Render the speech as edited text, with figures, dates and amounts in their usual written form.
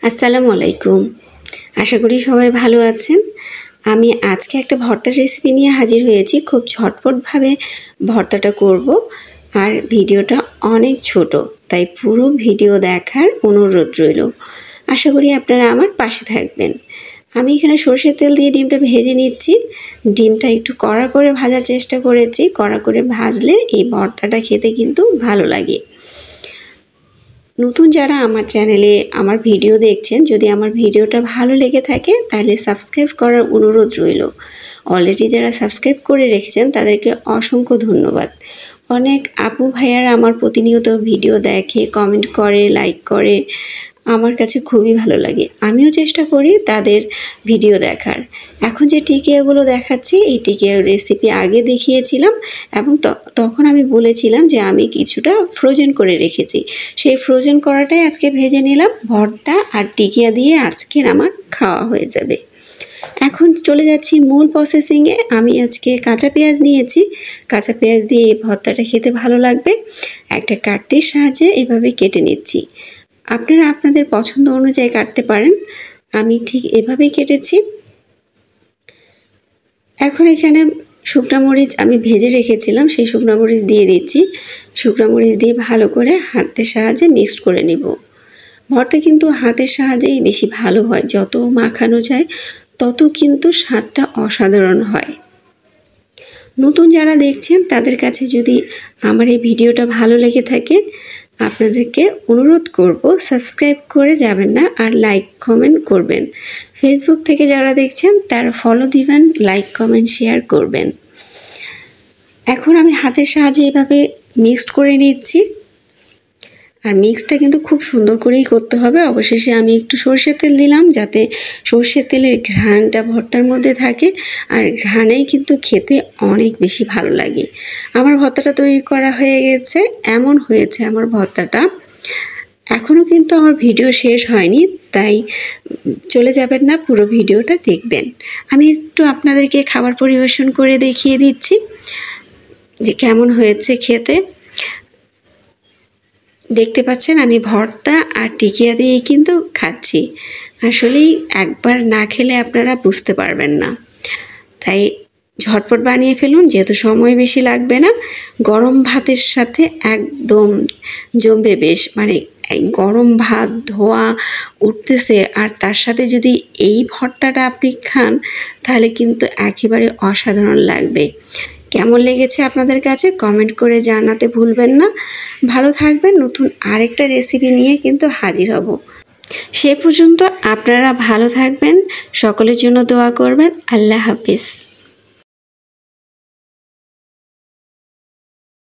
আসসালামু আলাইকুম। আশা করি সবাই ভালো আছেন। আমি আজকে একটা ভর্তার রেসিপি নিয়ে হাজির হয়েছি। খুব ঝটপটভাবে ভর্তাটা করব। আর ভিডিওটা অনেক ছোট, তাই পুরো ভিডিও দেখার অনুরোধ রইল। আশা করি আপনারা আমার পাশে থাকবেন। আমি এখানে সরষের তেল দিয়ে ডিমটা ভেজে নিচ্ছি। ডিমটা একটু কড়া করে ভাজার চেষ্টা করেছি। কড়া করে ভাজলে এই ভর্তাটা খেতে কিন্তু ভালো লাগে। নতুন যারা আমার চ্যানেলে আমার ভিডিও দেখছেন, যদি আমার ভিডিওটা ভালো লেগে থাকে তাহলে সাবস্ক্রাইব করার অনুরোধ রইল। অলরেডি যারা সাবস্ক্রাইব করে রেখেছেন তাদেরকে অসংখ্য ধন্যবাদ। অনেক আপু ভাইয়ারা আমার প্রতিনিয়ত ভিডিও দেখে, কমেন্ট করে, লাইক করে। আমার কাছে খুবই ভালো লাগে। আমিও চেষ্টা করি তাদের ভিডিও দেখার। এখন যে টিকিয়াগুলো দেখাচ্ছি, এই টিকিয়ার রেসিপি আগে দেখিয়েছিলাম এবং তখন আমি বলেছিলাম যে আমি কিছুটা ফ্রোজেন করে রেখেছি। সেই ফ্রোজেন করাটাই আজকে ভেজে নিলাম। ভর্তা আর টিকিয়া দিয়ে আজকের আমার খাওয়া হয়ে যাবে। এখন চলে যাচ্ছি মূল প্রসেসিংয়ে। আমি আজকে কাঁচা পেঁয়াজ নিয়েছি। কাঁচা পেঁয়াজ দিয়ে এই ভর্তাটা খেতে ভালো লাগবে। একটা কাটতির সাহায্যে এভাবে কেটে নিচ্ছি। আপনারা আপনাদের পছন্দ অনুযায়ী কাটতে পারেন। আমি ঠিক এভাবেই কেটেছি। এখন এখানে শুকনো মরিচ আমি ভেজে রেখেছিলাম, সেই শুকনো মরিচ দিয়ে দিচ্ছি। শুকনো মরিচ দিয়ে ভালো করে হাতের সাহায্যে মিক্সড করে নিব। ভর্তা কিন্তু হাতের সাহায্যেই বেশি ভালো হয়। যত মাখানো যায় তত কিন্তু স্বাদটা অসাধারণ হয়। নতুন যারা দেখছেন তাদের কাছে যদি আমার এই ভিডিওটা ভালো লেগে থাকে, আপনাদেরকে অনুরোধ করব সাবস্ক্রাইব করে যাবেন না, আর লাইক কমেন্ট করবেন। ফেসবুক থেকে যারা দেখছেন তারা ফলো দিবেন, লাইক কমেন্ট শেয়ার করবেন। এখন আমি হাতের সাহায্যে এভাবে মিক্সড করে নিচ্ছি। আর মিক্সটা কিন্তু খুব সুন্দর করেই করতে হবে। অবশেষে আমি একটু সরষের তেল দিলাম, যাতে সরষের তেলের ঘ্রাণটা ভর্তার মধ্যে থাকে। আর ঘ্রাণেই কিন্তু খেতে অনেক বেশি ভালো লাগে। আমার ভর্তাটা তৈরি করা হয়ে গেছে। এমন হয়েছে আমার ভর্তাটা। এখনও কিন্তু আমার ভিডিও শেষ হয়নি, তাই চলে যাবেন না, পুরো ভিডিওটা দেখবেন। আমি একটু আপনাদেরকে খাবার পরিবেশন করে দেখিয়ে দিচ্ছি যে কেমন হয়েছে খেতে। দেখতে পাচ্ছেন আমি ভর্তা আর টিকিয়া দিয়েই কিন্তু খাচ্ছি। আসলেই একবার না খেলে আপনারা বুঝতে পারবেন না। তাই ঝটপট বানিয়ে ফেলুন, যেহেতু সময় বেশি লাগবে না। গরম ভাতের সাথে একদম জমবে বেশ। মানে গরম ভাত ধোয়া উঠতেছে, আর তার সাথে যদি এই ভর্তাটা আপনি খান তাহলে কিন্তু একেবারে অসাধারণ লাগবে। কেমন লেগেছে আপনাদের কাছে কমেন্ট করে জানাতে ভুলবেন না। ভালো থাকবেন। নতুন আরেকটা রেসিপি নিয়ে কিন্তু হাজির হব। সে পর্যন্ত আপনারা ভালো থাকবেন। সকলের জন্য দোয়া করবেন। আল্লাহ হাফিজ।